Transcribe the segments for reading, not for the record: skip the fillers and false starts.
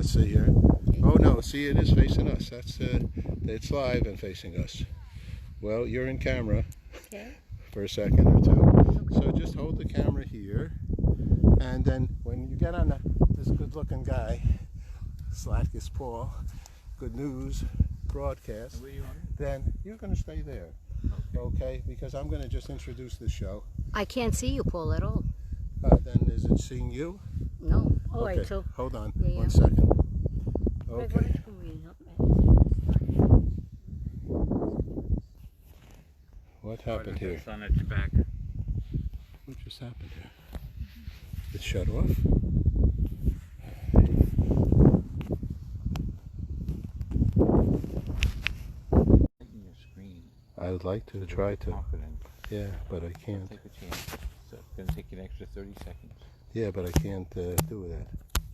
Let's see here. Oh no, see, it is facing us. That's it's live and facing us. Well, you're in camera for a second or two. So just hold the camera here, and then when you get on this good-looking guy, Sladkus Paul, Good News broadcast, then you're going to stay there. Okay? Because I'm going to just introduce the show. I can't see you, Paul, at all. Then is it seeing you? No. Oh, okay. Wait, so hold on 1 second. Okay. What happened here? It's on its back. What just happened here? It shut off? Your screen. I would like to try to. Confident. Yeah, but I can't. Take a chance. So it's going to take you an extra 30 seconds. Yeah, but I can't do that.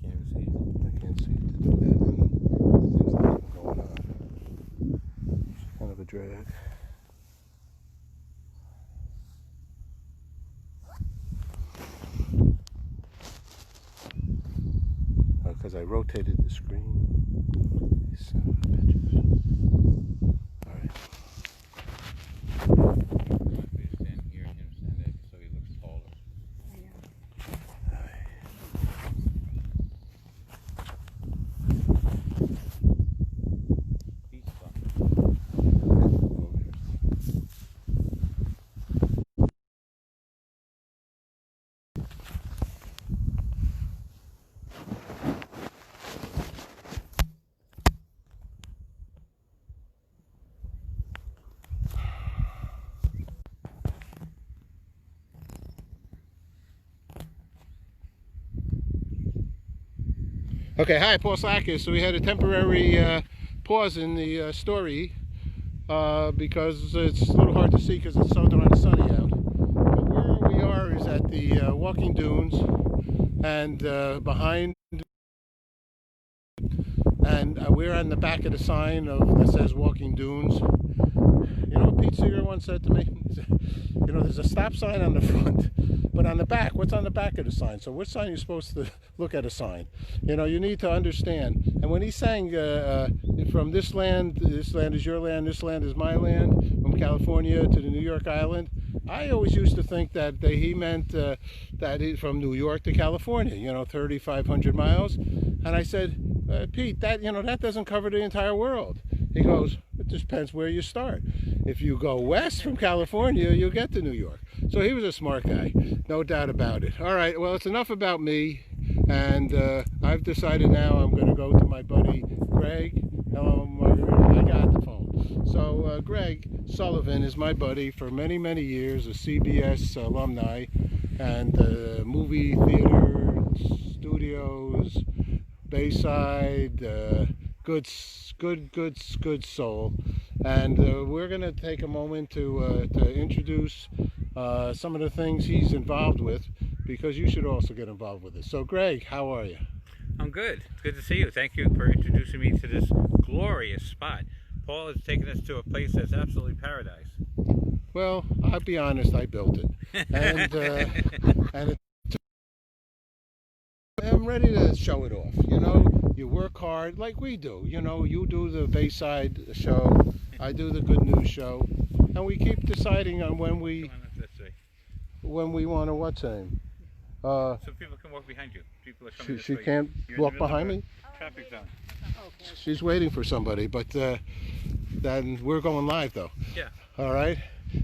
Can't even see it. I can't see to do that. And the things that are going on. It's kind of a drag. Because I rotated the screen. These son of a bitches. All right. You stand here and him stand there so he looks taller. Beach bum. Okay, hi, Paul Sladkus. So we had a temporary pause in the story because it's a little hard to see because it's so darn sunny out. But where we are is at the Walking Dunes, and behind, and we're on the back of the sign that says Walking Dunes. You know what Pete Seeger once said to me? You know, there's a stop sign on the front, but on the back, what's on the back of the sign? So which sign are you supposed to look at a sign? You know, you need to understand. And when he's saying from this land is your land, this land is my land, from California to the New York Island, I always used to think that he meant from New York to California, you know, 3,500 miles. And I said, Pete, that doesn't cover the entire world. He goes, it just depends where you start. If you go west from California, you'll get to New York. So he was a smart guy, no doubt about it. All right, well, it's enough about me, and I've decided now I'm going to go to my buddy Greg. Hello, Margarita. I got the phone. So Greg Sullivan is my buddy for many, many years, a CBS alumni, and movie theater, studios, Bayside, good soul. And we're going to take a moment to introduce some of the things he's involved with, because you should also get involved with it. So Greg, how are you? I'm good. It's good to see you. Thank you for introducing me to this glorious spot. Paul has taken us to a place that's absolutely paradise. Well, I'll be honest, I built it. And I'm ready to show it off. You know, you work hard like we do. You know, you do the Bayside show, I do the Good News show, and we keep deciding on when we want to what's name. So people can walk behind you. People are coming she can't walk behind me? Traffic zone. She's waiting for somebody, but then we're going live though. Yeah. All right.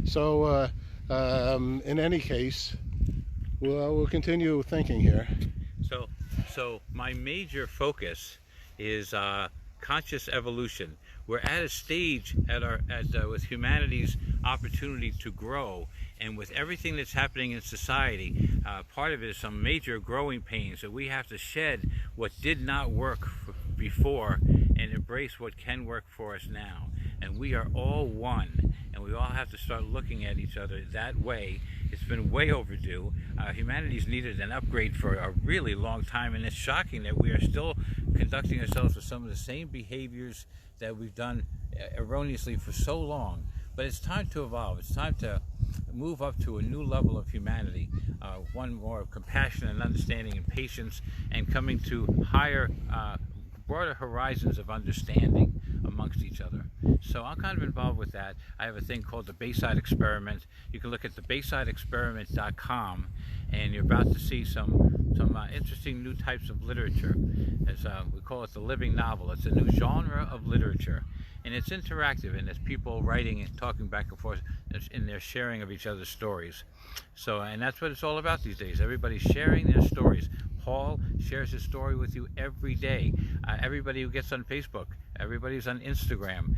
So in any case, we'll continue thinking here. So my major focus is conscious evolution. We're at a stage with humanity's opportunity to grow, and with everything that's happening in society, part of it is some major growing pains that we have to shed what did not work before and embrace what can work for us now. And we are all one, and we all have to start looking at each other that way. It's been way overdue. Humanity's needed an upgrade for a really long time, and it's shocking that we are still conducting ourselves with some of the same behaviors that we've done erroneously for so long. But it's time to evolve. It's time to move up to a new level of humanity, one more of compassion and understanding and patience, and coming to higher broader horizons of understanding amongst each other. So I'm kind of involved with that. I have a thing called the Bayside Experiment. You can look at the baysideexperiment.com, and you're about to see some interesting new types of literature. As we call it the living novel. It's a new genre of literature, and it's interactive, and it's people writing and talking back and forth in their sharing of each other's stories. So, and that's what it's all about these days. Everybody's sharing their stories. Paul shares his story with you every day. Everybody who gets on Facebook, everybody's on Instagram,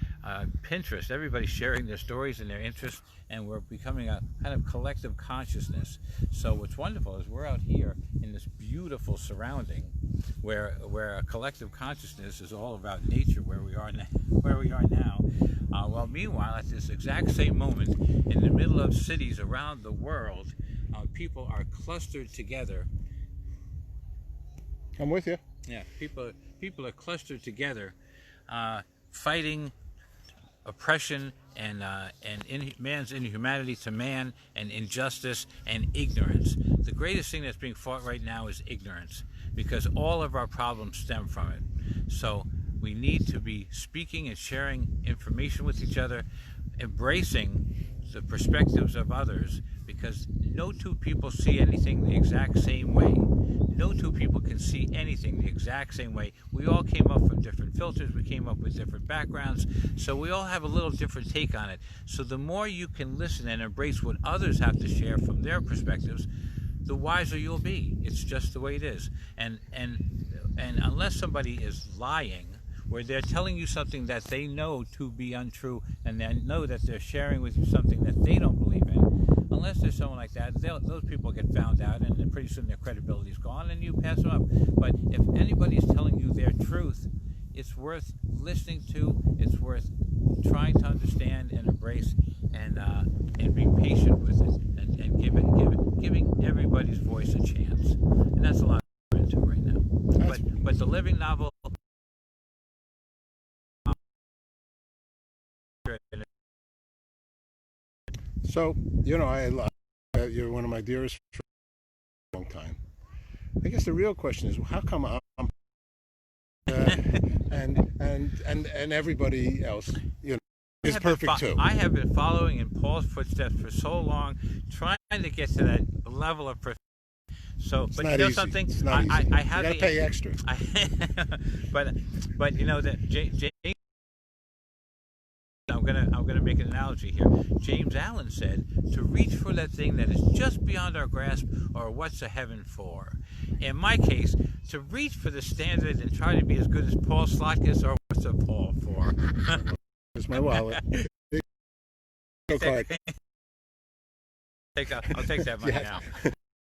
Pinterest, everybody's sharing their stories and their interests, and we're becoming a kind of collective consciousness. So what's wonderful is we're out here in this beautiful surrounding where a collective consciousness is all about nature, where we are now. Well, meanwhile, at this exact same moment, in the middle of cities around the world, people are clustered together. I'm with you. Yeah, people are clustered together, fighting oppression and man's inhumanity to man, and injustice and ignorance. The greatest thing that's being fought right now is ignorance, because all of our problems stem from it. So we need to be speaking and sharing information with each other, embracing the perspectives of others, because no two people see anything the exact same way. No two people can see anything the exact same way. We all came up from different filters, we came up with different backgrounds, so we all have a little different take on it. So the more you can listen and embrace what others have to share from their perspectives, the wiser you'll be. It's just the way it is. And unless somebody is lying, where they're telling you something that they know to be untrue, and they know that they're sharing with you something that they don't believe in, unless there's someone like that, those people get found out, and then pretty soon their credibility is gone, and you pass them up. But if anybody's telling you their truth, it's worth listening to, it's worth trying to understand and embrace, and being patient with it, and giving everybody's voice a chance. And that's a lot we're into right now. But the living novel. So, you know, you're one of my dearest friends for a long time. I guess the real question is, how come I'm and everybody else, you know, is perfect too? I have been following in Paul's footsteps for so long, trying to get to that level of perfection. So, but you know something, it's not easy. I have you gotta pay extra. but you know that James. I'm gonna make an analogy here. James Allen said to reach for that thing that is just beyond our grasp, or what's a heaven for. In my case, to reach for the standard and try to be as good as Paul Sladkus, or what's a Paul for. Here's my wallet. Card. I'll take that money now.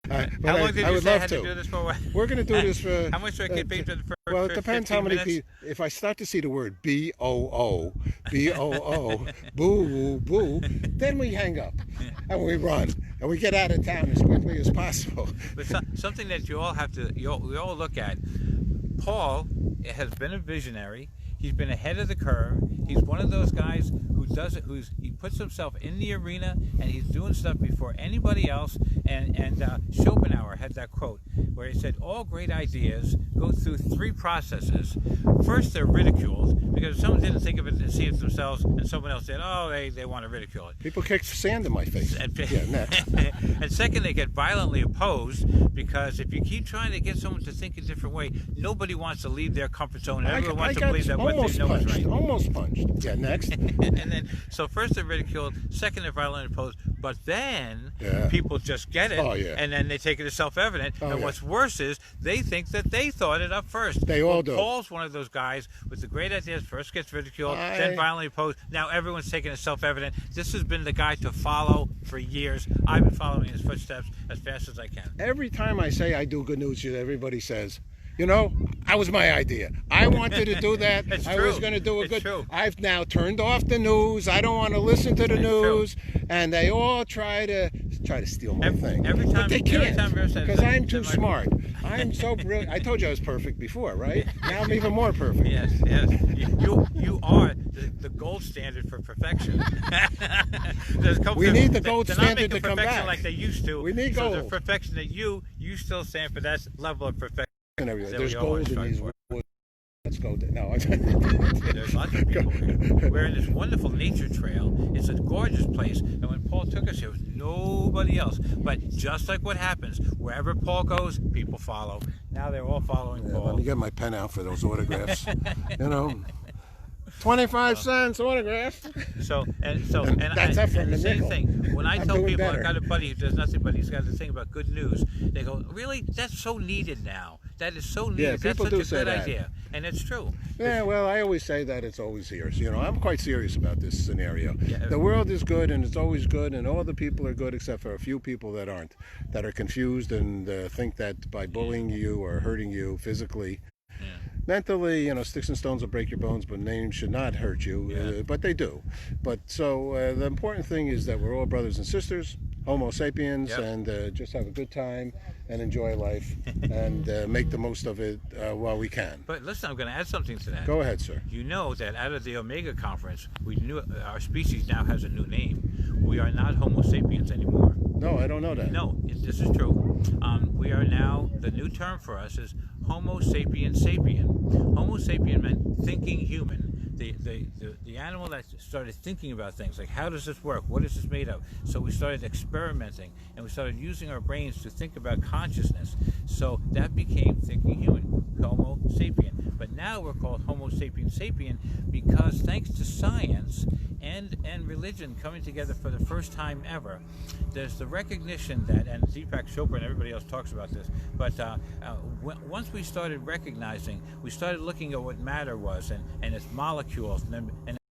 How long did you say I had to do this for? We're going to do this for... How much do I get paid for the first? Well, it depends how many people... If I start to see the word B-O-O, B-O-O, boo, boo, then we hang up and we run and we get out of town as quickly as possible. But something that you all have to, we all look at. Paul has been a visionary. He's been ahead of the curve. He's one of those guys who does it. He puts himself in the arena, and he's doing stuff before anybody else. And Schopenhauer had that quote where he said, "All great ideas go through three processes. First, they're ridiculed because someone didn't think of it and see it themselves, and someone else said, oh, they want to ridicule it. People kicked sand in my face. And second, they get violently opposed because if you keep trying to get someone to think a different way, nobody wants to leave their comfort zone. Everyone wants to believe that what they know is right. Almost punched. Yeah, next. And then, so first they're ridiculed, second they're violently opposed, but then people just get it, and then they take it as self-evident. And what's worse is they think that they thought it up first. They all do. Paul's one of those guys with the great ideas, first gets ridiculed, then violently opposed. Now everyone's taking it as self-evident. This has been the guy to follow for years. I've been following his footsteps as fast as I can. Every time I say I do good news, everybody says, you know, that was my idea. I wanted to do that. I was going to do a good. I've now turned off the news. I don't want to listen to the news. And they all try to steal my thing. But they can't, because I'm too smart. I'm so brilliant. I told you I was perfect before, right? Now I'm even more perfect. Yes, yes. You are the gold standard for perfection. We need the gold standard to come back. Like they used to. We need gold. So the perfection that you still stand for, that level of perfection. There's gold in these Let's go. No. There's lots of people here. We're in this wonderful nature trail. It's a gorgeous place. And when Paul took us here, there was nobody else. But just like what happens, wherever Paul goes, people follow. Now they're all following Paul. Let me get my pen out for those autographs. 25 cents autograph. And that's up from the same nickel. thing. When I tell people better. I've got a buddy who does nothing but he's got the thing about good news, they go, "Really? That's so needed now. That is so needed. Yeah, That's people such do a say good that. idea." And it's true. Yeah, well, I always say that it's always here. So, I'm quite serious about this scenario. Yeah. The world is good, and it's always good, and all the people are good except for a few people that aren't, that are confused and think that by bullying you or hurting you physically, mentally, sticks and stones will break your bones, but names should not hurt you. But they do. But so the important thing is that we're all brothers and sisters, Homo sapiens, and just have a good time and enjoy life and make the most of it while we can. But listen, I'm going to add something to that. Go ahead, sir. You know that out of the Omega Conference, we knew our species now has a new name. We are not Homo sapiens anymore. No, I don't know that. No, this is true. We are now, the new term for us is Homo sapien sapien. Homo sapien meant thinking human. The animal that started thinking about things like, how does this work? What is this made of? So we started experimenting and we started using our brains to think about consciousness. So that became thinking human, Homo sapien. But now we're called Homo sapien sapien because thanks to science and religion coming together for the first time ever, there's the recognition that, and Deepak Chopra and everybody else talks about this, but once we started recognizing, we started looking at what matter was and its molecules and